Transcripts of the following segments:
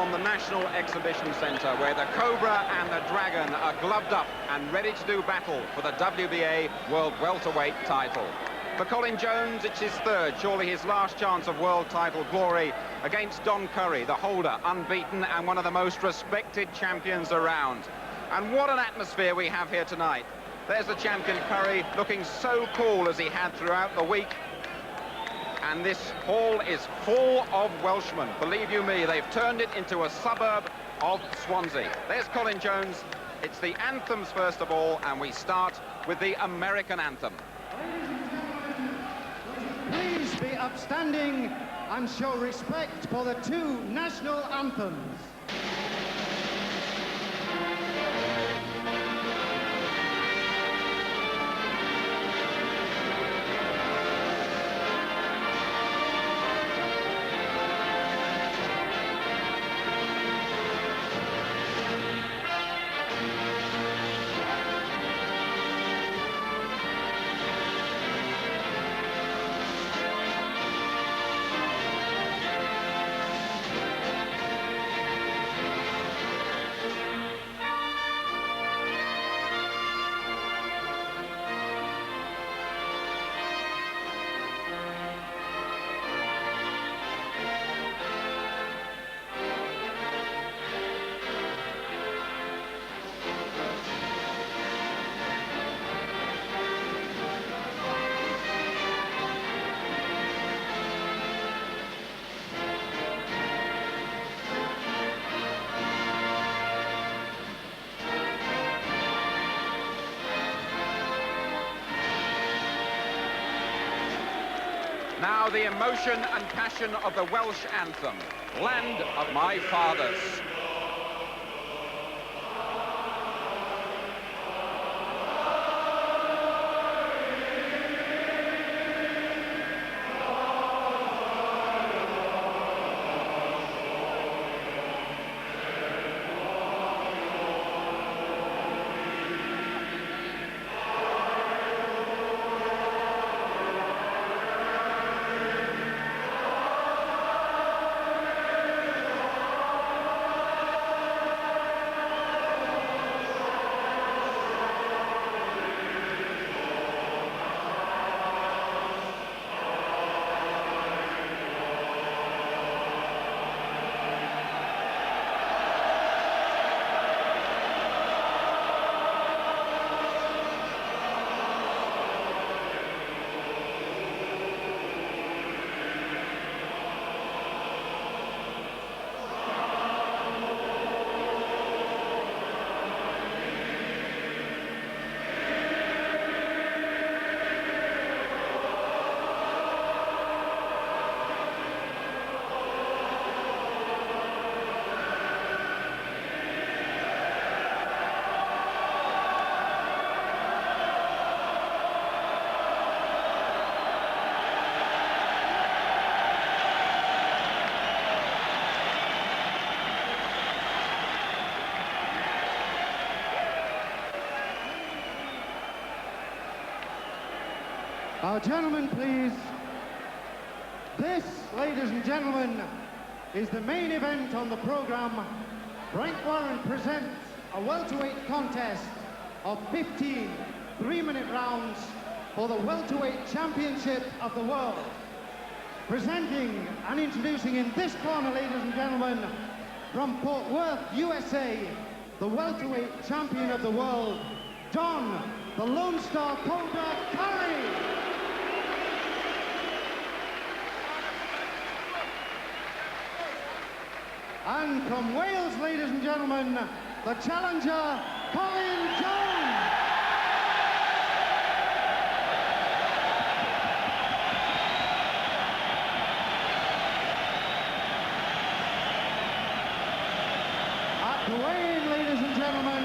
from the National Exhibition Centre, where the Cobra and the Dragon are gloved up and ready to do battle for the WBA World Welterweight title. For Colin Jones, it's his third, surely his last chance of world title glory against Don Curry, the holder, unbeaten and one of the most respected champions around. And what an atmosphere we have here tonight. There's the champion Curry, looking so cool as he had throughout the week. And this hall is full of Welshmen. Believe you me, they've turned it into a suburb of Swansea. There's Colin Jones. It's the anthems first of all, and we start with the American anthem. Please be upstanding and show respect for the two national anthems. Now the emotion and passion of the Welsh anthem, Land of My Fathers. Gentlemen, please. This, ladies and gentlemen, is the main event on the program. Frank Warren presents a welterweight contest of 15 three-minute rounds for the welterweight championship of the world. Presenting and introducing in this corner, ladies and gentlemen, from Fort Worth, USA, the welterweight champion of the world, Don the Lone Star Cobra Curry. And from Wales, ladies and gentlemen, the challenger, Colin Jones. At the weigh-in, ladies and gentlemen,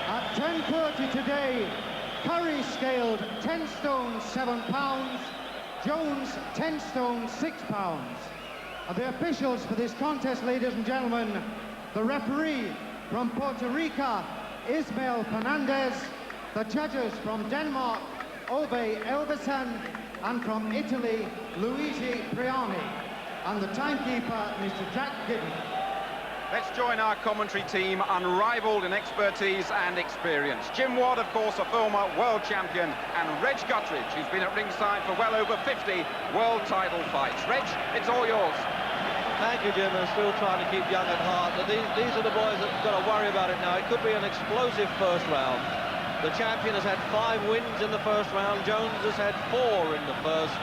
at 10:30 today, Curry scaled 10 stone 7 pounds, Jones 10 stone 6 pounds. The officials for this contest, ladies and gentlemen, the referee from Puerto Rico, Ismael Fernandez, the judges from Denmark, Ove Elvesen, and from Italy, Luigi Priani, and the timekeeper, Mr. Jack Gibbon. Let's join our commentary team, unrivaled in expertise and experience. Jim Watt, of course, a former world champion, and Reg Guttridge, who's been at ringside for well over 50 world title fights. Reg, it's all yours. Thank you, Jim. I'm still trying to keep young at heart. But these are the boys that have got to worry about it now. It could be an explosive first round. The champion has had 5 wins in the first round. Jones has had 4 in the first.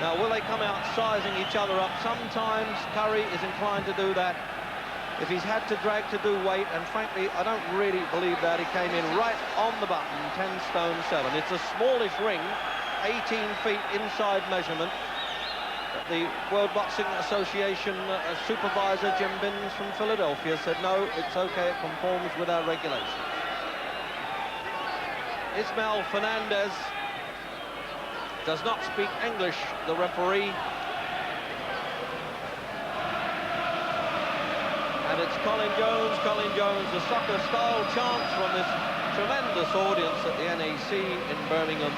Now, will they come out sizing each other up? Sometimes Curry is inclined to do that if he's had to drag to do weight, and frankly, I don't really believe that. He came in right on the button, 10 stone 7. It's a smallish ring, 18 feet inside measurement. The World Boxing Association supervisor, Jim Binns from Philadelphia, said, no, it's okay, it conforms with our regulations. Ismael Fernandez does not speak English, the referee. And it's Colin Jones, the soccer-style chants from this tremendous audience at the NEC in Birmingham.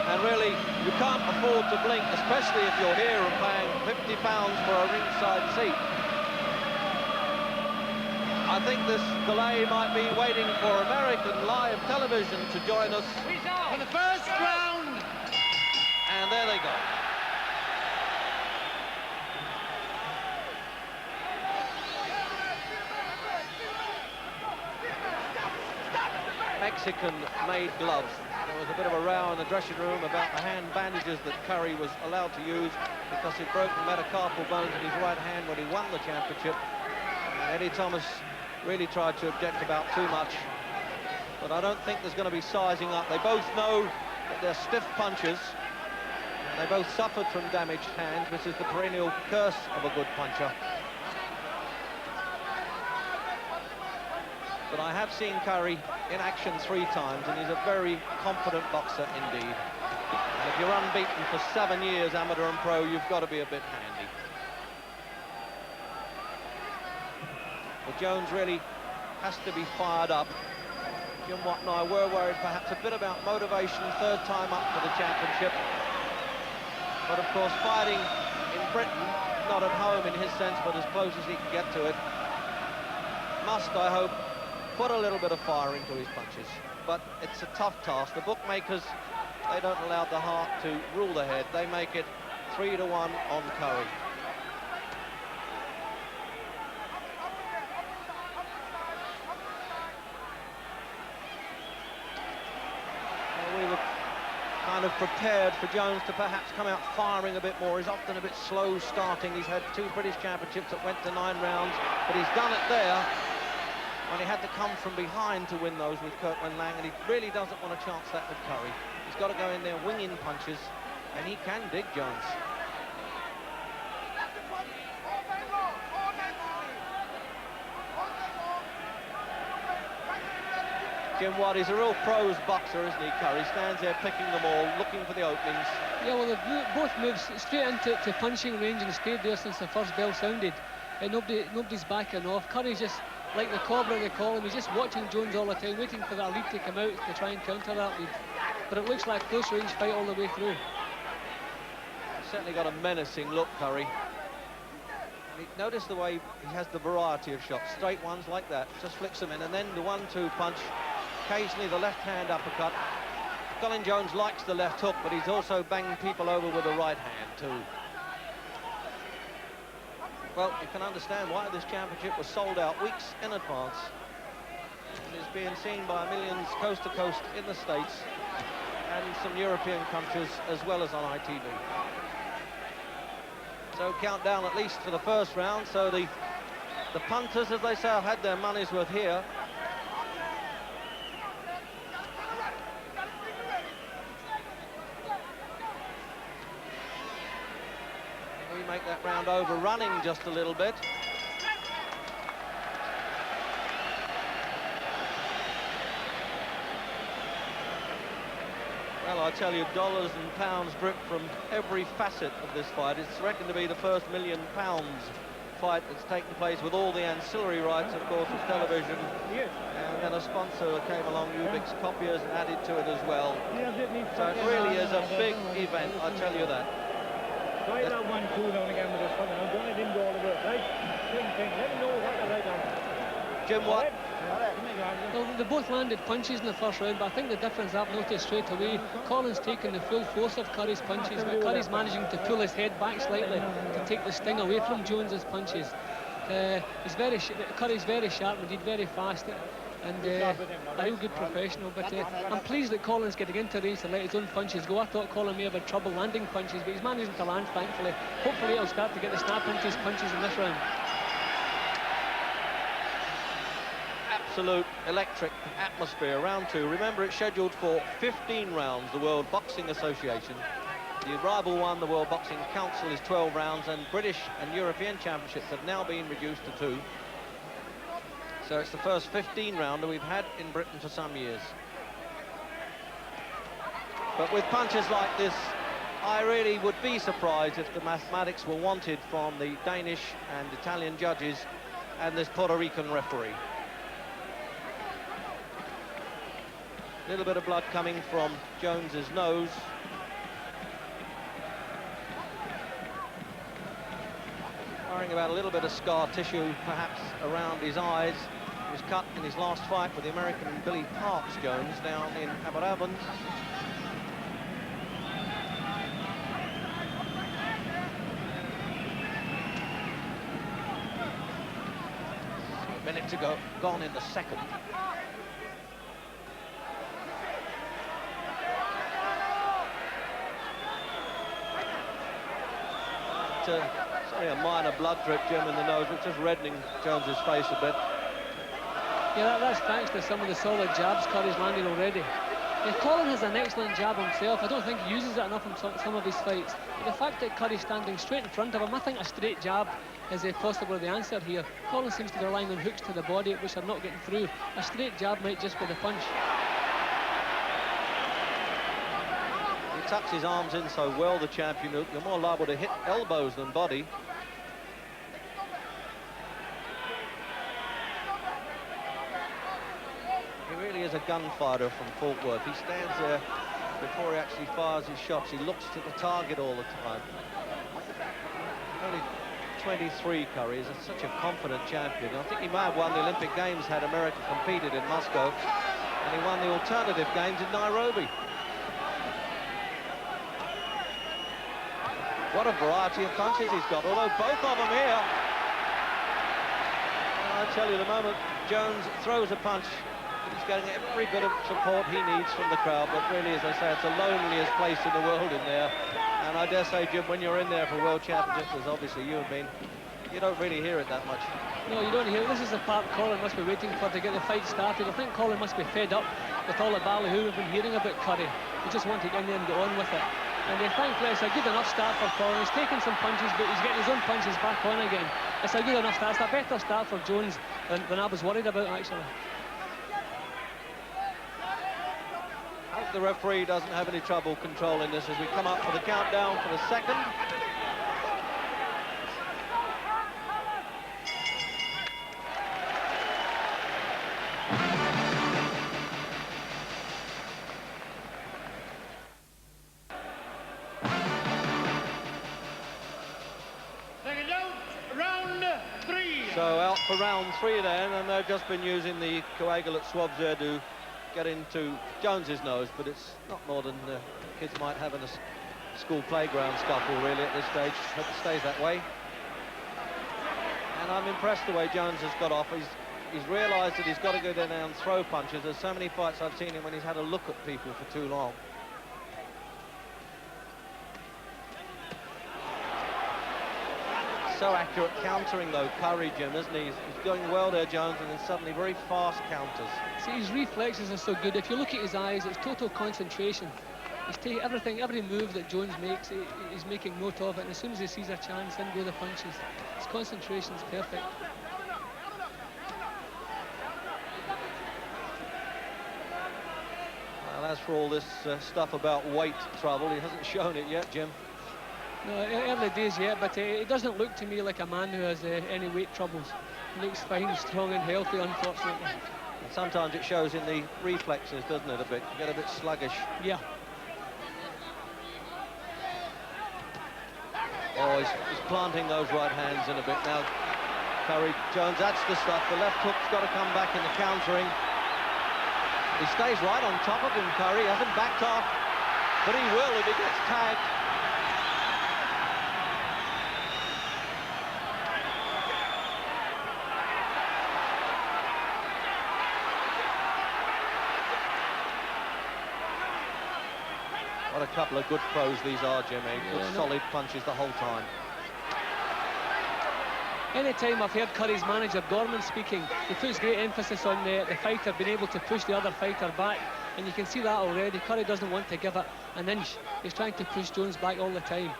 And really, you can't afford to blink, especially if you're here and paying £50 for a ringside seat. I think this delay might be waiting for American live television to join us For the first round. and there they go. Mexican-made gloves. There was a bit of a row in the dressing room about the hand bandages that Curry was allowed to use because he'd broken metacarpal bones in his right hand when he won the championship. And Eddie Thomas really tried to object about too much. But I don't think there's going to be sizing up. They both know that they're stiff punchers. And they both suffered from damaged hands, which is the perennial curse of a good puncher. But I have seen Curry in action 3 times, and he's a very confident boxer indeed. And if you're unbeaten for 7 years, amateur and pro, you've got to be a bit handy. But Jones really has to be fired up. Jim Watt and I were worried perhaps a bit about motivation, 3rd time up for the championship. But of course, fighting in Britain, not at home in his sense, but as close as he can get to it, must, I hope, put a little bit of fire into his punches. But it's a tough task. The bookmakers, they don't allow the heart to rule the head. They make it 3-1 on Curry. Well, we were kind of prepared for Jones to perhaps come out firing a bit more. He's often a bit slow starting. He's had 2 British championships that went to 9 rounds, but he's done it there when he had to come from behind to win those with Kirkland Lang, and he really doesn't want to chance that with Curry. He's got to go in there winging punches, and he can dig Jones. Jim Watt is a real pros boxer, isn't he, Curry? Stands there picking them all, looking for the openings. Yeah, well, they've both moved straight into punching range and stayed there since the first bell sounded. And nobody's backing off. Curry's just like the Cobra, they call him. He's just watching Jones all the time, waiting for that lead to come out to try and counter that lead. But it looks like a close range fight all the way through. He's certainly got a menacing look, Curry. Notice the way he has the variety of shots. Straight ones like that, just flicks them in, and then the 1-2 punch. Occasionally the left hand uppercut. Colin Jones likes the left hook, but he's also banged people over with the right hand too. Well, you can understand why this championship was sold out weeks in advance. And is being seen by millions coast to coast in the States and some European countries, as well as on ITV. So countdown at least for the first round. So the punters, as they say, have had their money's worth here. We make that round over running just a little bit. Well, I tell you, dollars and pounds drip from every facet of this fight. It's reckoned to be the first £1 million fight that's taken place, with all the ancillary rights, of course, of television. And then a sponsor came along, Ubix Copiers, and added to it as well. So it really is a big event, I tell you that. Try that 1-2 down again with this one. Now, Johnny didn't go all the way, right? Same thing. Let him know Jim, what? Well, they both landed punches in the first round, but I think the difference I've noticed straight away, Colin's taken the full force of Curry's punches, but Curry's managing to pull his head back slightly to take the sting away from Jones's punches. Curry's very sharp, indeed very fast, and a real good professional, but I'm pleased that Colin's getting into range to let his own punches go. I thought Colin may have had trouble landing punches, but he's managing to land, thankfully. Hopefully he'll start to get the snap into his punches in this round. Absolute electric atmosphere. Round 2. Remember, it's scheduled for 15 rounds, the World Boxing Association. The rival one, the World Boxing Council, is 12 rounds, and British and European championships have now been reduced to 2. So it's the first 15 rounder we've had in Britain for some years. But with punches like this, I really would be surprised if the mathematics were wanted from the Danish and Italian judges and this Puerto Rican referee. A little bit of blood coming from Jones's nose. Worrying about a little bit of scar tissue, perhaps, around his eyes. He was cut in his last fight with the American Billy Parks Jones down in Aberabon. A minute to go, gone in the second. Sorry, a minor blood drip, Jim, in the nose, which is reddening Jones's face a bit. Yeah, that's thanks to some of the solid jabs Curry's landed already. Yeah, Colin has an excellent jab himself. I don't think he uses it enough in some of his fights. But the fact that Curry's standing straight in front of him, I think a straight jab is possibly the answer here. Colin seems to be relying on hooks to the body, which are not getting through. A straight jab might just be the punch. He tucks his arms in so well, the champion. You're more liable to hit elbows than body. He really is a gunfighter from Fort Worth. He stands there before he actually fires his shots. He looks to the target all the time. Only 23, Curry is such a confident champion. I think he may have won the Olympic Games had America competed in Moscow, and he won the alternative games in Nairobi. What a variety of punches he's got, although both of them here. I tell you, the moment Jones throws a punch, he's getting every bit of support he needs from the crowd, but really, as I say, it's the loneliest place in the world in there. And I dare say, Jim, when you're in there for World Championships, as obviously you have been, you don't really hear it that much. No, you don't hear it. This is the part Colin must be waiting for to get the fight started. I think Colin must be fed up with all the ballyhoo we've been hearing about Curry. He just wanted to get in there and get on with it. And thankfully, it's a good enough start for Colin. He's taking some punches, but he's getting his own punches back on again. It's a good enough start. It's a better start for Jones than I was worried about, actually. I hope the referee doesn't have any trouble controlling this as we come up for the countdown for the second. So out for round 3 then, and they've just been using the coagulate swabs there to get into Jones's nose, but it's not more than kids might have in a school playground scuffle really at this stage. Hope it stays that way. And I'm impressed the way Jones has got off. He's realised that he's got to go down and throw punches. There's so many fights I've seen him when he's had a look at people for too long. So accurate countering though, Curry, Jim, isn't he? He's going well there, Jones, and then suddenly very fast counters. See, his reflexes are so good. If you look at his eyes, it's total concentration. He's taking everything, every move that Jones makes, he's making note of it, and as soon as he sees a chance, then go the punches. His concentration's perfect. Well, as for all this stuff about weight trouble, he hasn't shown it yet, Jim. No, early days yet, but it doesn't look to me like a man who has any weight troubles. He looks fine, strong and healthy, unfortunately. And sometimes it shows in the reflexes, doesn't it, a bit? You get a bit sluggish. Yeah. Oh, he's planting those right hands in a bit now. Curry. Jones, that's the stuff. The left hook's got to come back in the countering. He stays right on top of him, Curry. Hasn't backed off, but he will if he gets tagged. What a couple of good throws these are, Jimmy. Good solid punches the whole time. Anytime I've heard Curry's manager, Gorman, speaking, he puts great emphasis on the fighter being able to push the other fighter back, and you can see that already. Curry doesn't want to give it an inch. He's trying to push Jones back all the time.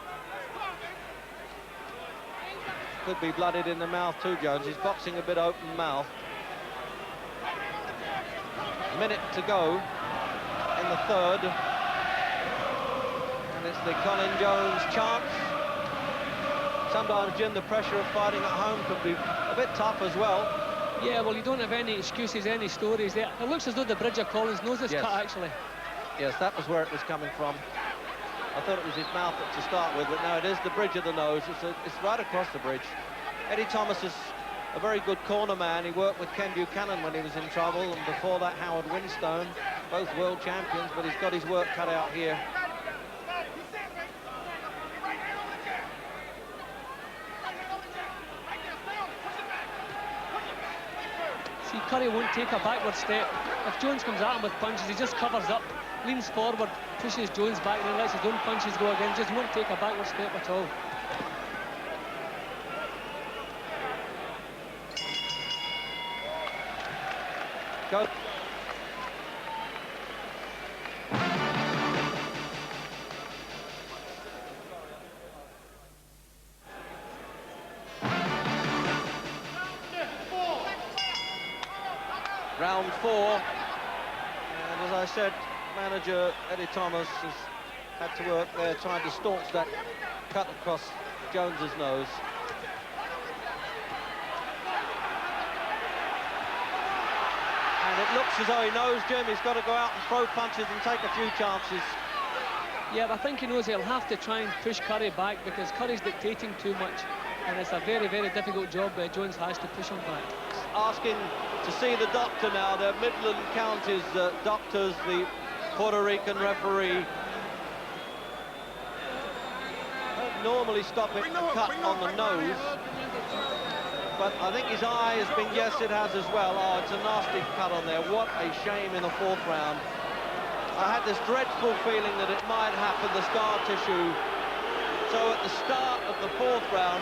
Could be blooded in the mouth too, Jones. He's boxing a bit open mouth. A minute to go in the third. And it's the Colin Jones chance. Sometimes, Jim, the pressure of fighting at home could be a bit tough as well. Yeah, well, you don't have any excuses, any stories there. It looks as though the bridge of Collins' nose is cut, actually. Yes, that was where it was coming from. I thought it was his mouth to start with, but no, it is the bridge of the nose. It's right across the bridge. Eddie Thomas is a very good corner man. He worked with Ken Buchanan when he was in trouble, and before that, Howard Winstone, both world champions, but he's got his work cut out here. Curry won't take a backward step. If Jones comes at him with punches, he just covers up, leans forward, pushes Jones back, and then lets his own punches go again. Just won't take a backward step at all. Go. Round 4, and as I said, manager Eddie Thomas has had to work there trying to staunch that cut across Jones's nose. And it looks as though he knows, Jim, he's got to go out and throw punches and take a few chances. Yeah, but I think he knows he'll have to try and push Curry back because Curry's dictating too much, and it's a very, very difficult job Jones has to push him back. Asking to see the doctor now. The Midland Counties doctors, the Puerto Rican referee. Don't normally stop it a cut on the nose, but I think his eye has been, yes, it has as well. Oh, it's a nasty cut on there. What a shame in the 4th round. I had this dreadful feeling that it might happen, the scar tissue. So at the start of the 4th round,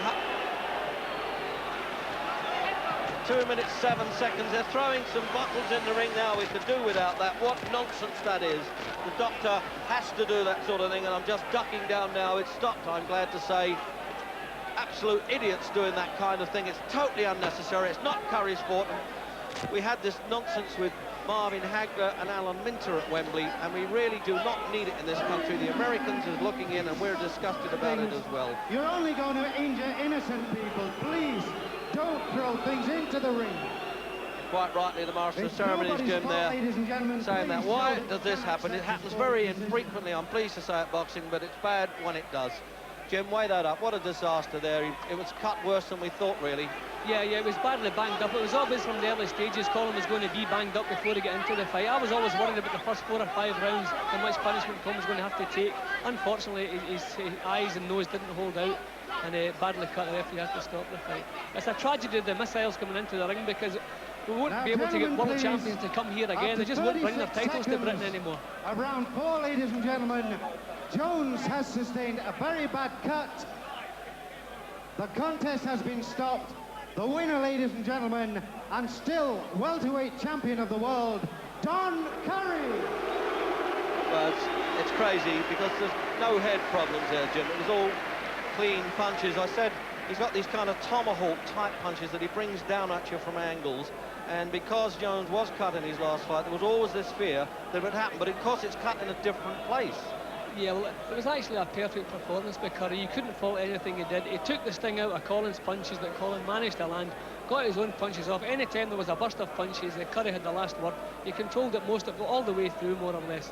2 minutes 7 seconds. They're throwing some bottles in the ring now. We could do without that. What nonsense that is. The doctor has to do that sort of thing, and I'm just ducking down now. It's stopped, I'm glad to say. Absolute idiots doing that kind of thing. It's totally unnecessary. It's not Curry's fault. We had this nonsense with Marvin Hagler and Alan Minter at Wembley, and we really do not need it in this country. The Americans are looking in, and we're disgusted about it as well. You're only going to injure innocent people. Please don't throw things into the ring. Quite rightly, the Master of Ceremonies, Jim, there, saying that. Why does this happen? It happens very infrequently, I'm pleased to say, at boxing, but it's bad when it does. Jim, weigh that up. What a disaster there. It was cut worse than we thought, really. Yeah, it was badly banged up. It was obvious from the early stages Colin was going to be banged up before he got into the fight. I was always worried about the first 4 or 5 rounds, how much punishment Colin was going to have to take. Unfortunately, his eyes and nose didn't hold out, and badly cut. The referee had to stop the fight. It's a tragedy the missiles coming into the ring, because we won't be able to get world champions to come here again. They just won't bring their titles to Britain anymore. Round 4, ladies and gentlemen. Jones has sustained a very bad cut. The contest has been stopped. The winner, ladies and gentlemen, and still welterweight champion of the world, Don Curry. Well, it's crazy because there's no head problems there, Jim. It was all clean punches. I said he's got these kind of tomahawk type punches that he brings down at you from angles, and because Jones was cut in his last fight, there was always this fear that it would happen, but of course it's cut in a different place. Yeah, well, it was actually a perfect performance by Curry. You couldn't fault anything he did. He took the sting out of Colin's punches that Colin managed to land, got his own punches off. Any time there was a burst of punches, Curry had the last word. He controlled it all the way through, more or less.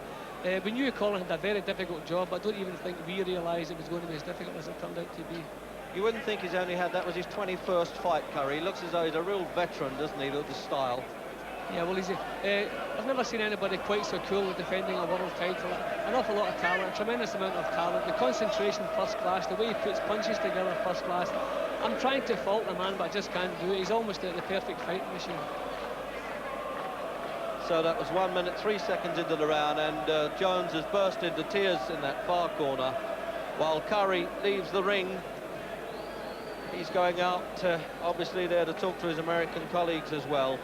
We knew Colin had a very difficult job, but I don't even think we realised it was going to be as difficult as it turned out to be. You wouldn't think he's only had, that was his 21st fight, Curry. He looks as though he's a real veteran, doesn't he, with his style? Yeah, well, I've never seen anybody quite so cool at defending a world title. An awful lot of talent, a tremendous amount of talent, the concentration first class, the way he puts punches together first class. I'm trying to fault the man, but I just can't do it. He's almost the perfect fighting machine. So that was 1 minute, 3 seconds into the round, and Jones has burst into tears in that far corner, while Curry leaves the ring. He's going out, obviously, there to talk to his American colleagues as well.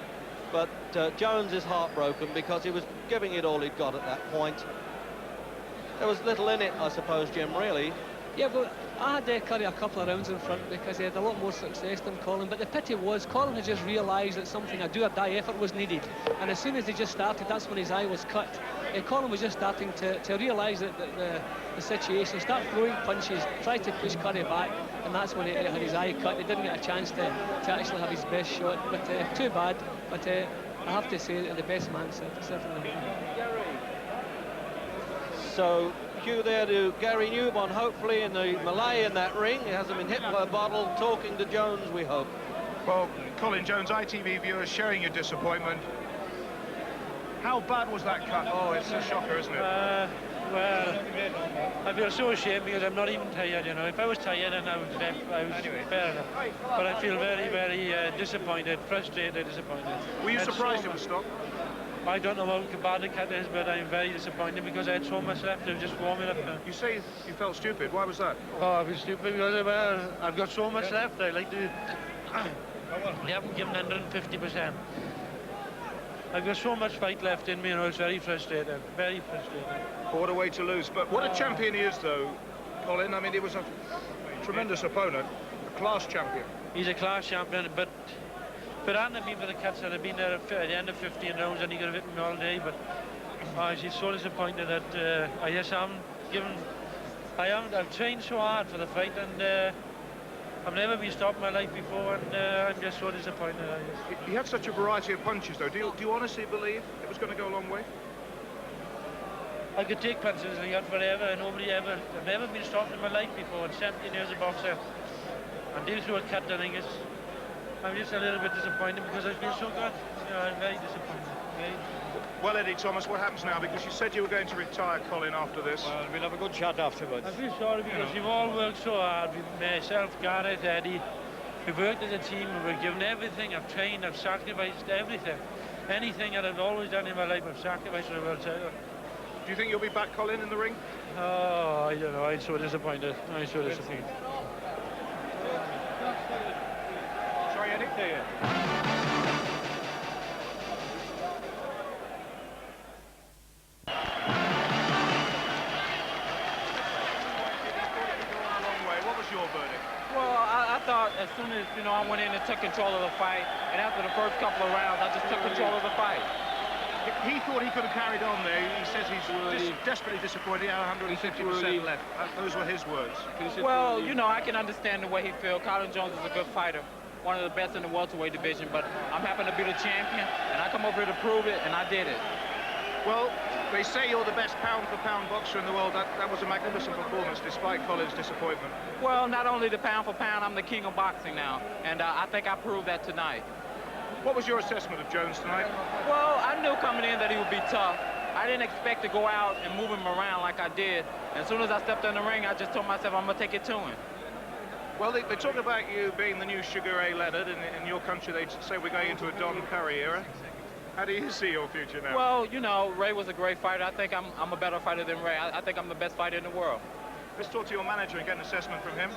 But Jones is heartbroken because he was giving it all he'd got at that point. There was little in it, I suppose, Jim, really. Yeah, well, I had Curry a couple of rounds in front because he had a lot more success than Colin, but the pity was Colin had just realised that something, a do-or-die effort was needed, and as soon as he just started, that's when his eye was cut. Colin was just starting to realise that the situation, start throwing punches, try to push Curry back, and that's when he had his eye cut. He didn't get a chance to actually have his best shot, but too bad. But I have to say that the best man certainly. So cue there to Gary Newbon, hopefully in the Malay in that ring. He hasn't been hit by a bottle, talking to Jones, we hope. Well, Colin Jones, ITV viewers sharing your disappointment. How bad was that cut? Oh, it's a shocker, isn't it? Well, I feel so ashamed because I'm not even tired, you know. If I was tired, then I was fair enough. But I feel very, very disappointed, frustrated, disappointed. Were you surprised it was stopped? I don't know how bad the cut is, but I'm very disappointed because I had so much left. I was just warming up now. You say you felt stupid. Why was that? Oh, I was stupid because, well, I've got so much left. I like to... I haven't given 150%. I've got so much fight left in me, you know, it's very frustrating, very frustrating. What a way to lose. But what a champion he is, though, Colin. I mean, he was a tremendous opponent, a class champion. He's a class champion, but if it hadn't been for the cuts that have been there at the end of 15 rounds, and he could have hit me all day, but he's so disappointed that I just haven't given... I've trained so hard for the fight, and I've never been stopped in my life before, and I'm just so disappointed. He had such a variety of punches, though. Do you honestly believe it was going to go a long way? I could take punches like that forever, and I've never been stopped in my life before, in 17 years of boxer. And deal through a cut, I think I'm just a little bit disappointed because I feel so good. You know, I'm very disappointed. Well, Eddie Thomas, what happens now? Because you said you were going to retire, Colin, after this. Well, we'll have a good chat afterwards. I feel sorry because you've all worked so hard. Myself, Gareth, Eddie. We've worked as a team, we've given everything. I've trained, I've sacrificed everything. Anything that I've always done in my life, I've sacrificed for the world title. Do you think you'll be back, Colin, in the ring? Oh, I don't know. I'm so disappointed. I'm so disappointed. Sorry, Eddie? I thought as soon as, you know, I went in and took control of the fight, and after the first couple of rounds, I just took control of the fight. He thought he could have carried on there. He says he's desperately disappointed. He had 150% left. Those were his words. Well, you know, I can understand the way he feels. Colin Jones is a good fighter, one of the best in the welterweight division, but I'm happy to be the champion, and I come over here to prove it, and I did it. Well, they say you're the best pound-for-pound boxer in the world. That was a magnificent performance, despite Colin's disappointment. Well, not only the pound-for-pound, I'm the king of boxing now, and I think I proved that tonight. What was your assessment of Jones tonight? Well, I knew coming in that he would be tough. I didn't expect to go out and move him around like I did. And as soon as I stepped in the ring, I just told myself I'm going to take it to him. Well, they talk about you being the new Sugar Ray Leonard. In your country, they say we're going into a Don Curry era. How do you see your future now? Well, you know, Ray was a great fighter. I think I'm a better fighter than Ray. I think I'm the best fighter in the world. Let's talk to your manager and get an assessment from him.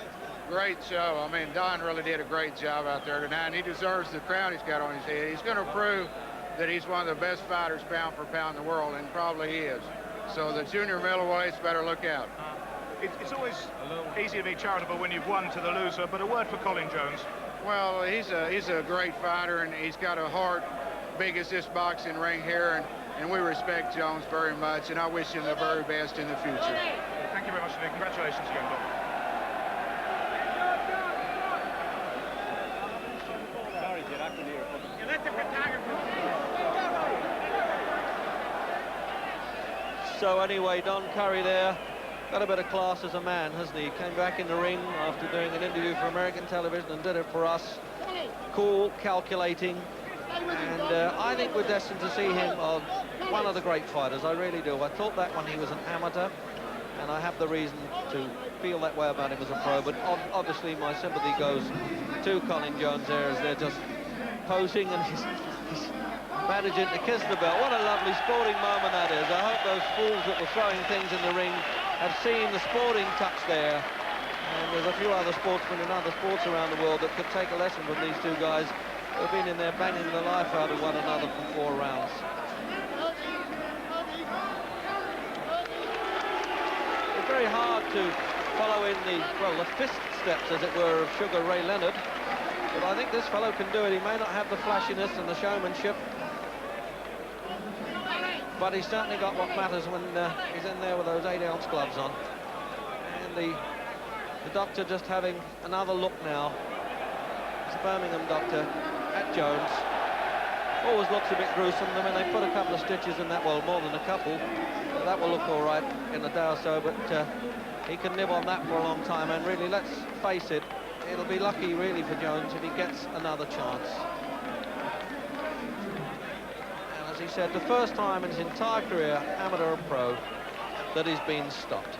Great show. I mean, Don really did a great job out there tonight, and he deserves the crown he's got on his head. He's going to prove that he's one of the best fighters pound for pound in the world, and probably he is. So the junior middleweights better look out. It's always easy to be charitable when you've won to the loser, but a word for Colin Jones. Well, he's a great fighter, and he's got a heart big as this boxing ring here, and we respect Jones very much, and I wish him the very best in the future. Thank you very much, Nick. Congratulations again, Don. So anyway, Don Curry there got a bit of class as a man, hasn't he? He came back in the ring after doing an interview for American television and did it for us. Cool, calculating, and I think we're destined to see him on one of the great fighters. I really do. I thought that when he was an amateur, and I have the reason to feel that way about him as a pro, but obviously my sympathy goes to Colin Jones there as they're just posing, and he's managing to kiss the belt. What a lovely sporting moment that is. I hope those fools that were throwing things in the ring have seen the sporting touch there. And there's a few other sportsmen in other sports around the world that could take a lesson from these two guys who've been in there banging the life out of one another for 4 rounds. It's very hard to follow in the fist steps, as it were, of Sugar Ray Leonard. But I think this fellow can do it. He may not have the flashiness and the showmanship, but he's certainly got what matters when he's in there with those 8-ounce gloves on. And the doctor just having another look now. It's the Birmingham doctor at Jones. Always looks a bit gruesome. I mean, they put a couple of stitches in that, well, more than a couple. That will look all right in a day or so, but he can live on that for a long time. And really, let's face it, it'll be lucky, really, for Jones if he gets another chance. And as he said, the first time in his entire career, amateur or pro, that he's been stopped.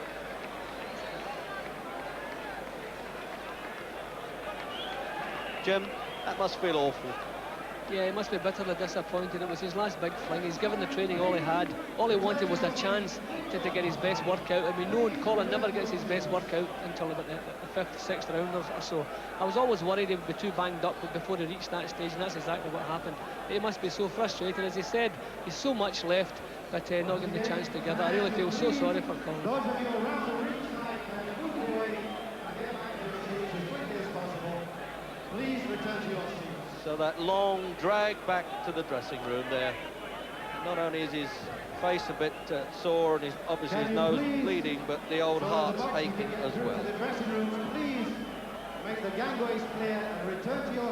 Jim, that must feel awful. Yeah, he must be bitterly disappointed. It was his last big fling. He's given the training all he had. All he wanted was a chance to get his best workout. And we know Colin never gets his best workout until about the 5th, 6th round or so. I was always worried he would be too banged up before he reached that stage, and that's exactly what happened. He must be so frustrated. As he said, he's so much left, but not getting the chance together. I really feel so sorry for Colin. Those of you around the ring tonight can move away and get back to your seats as quickly as possible. Please return to your seats. So that long drag back to the dressing room there. Not only is his face a bit sore and obviously his nose bleeding, but the old heart's aching as well. The dressing rooms, please make the gangways clear and return to your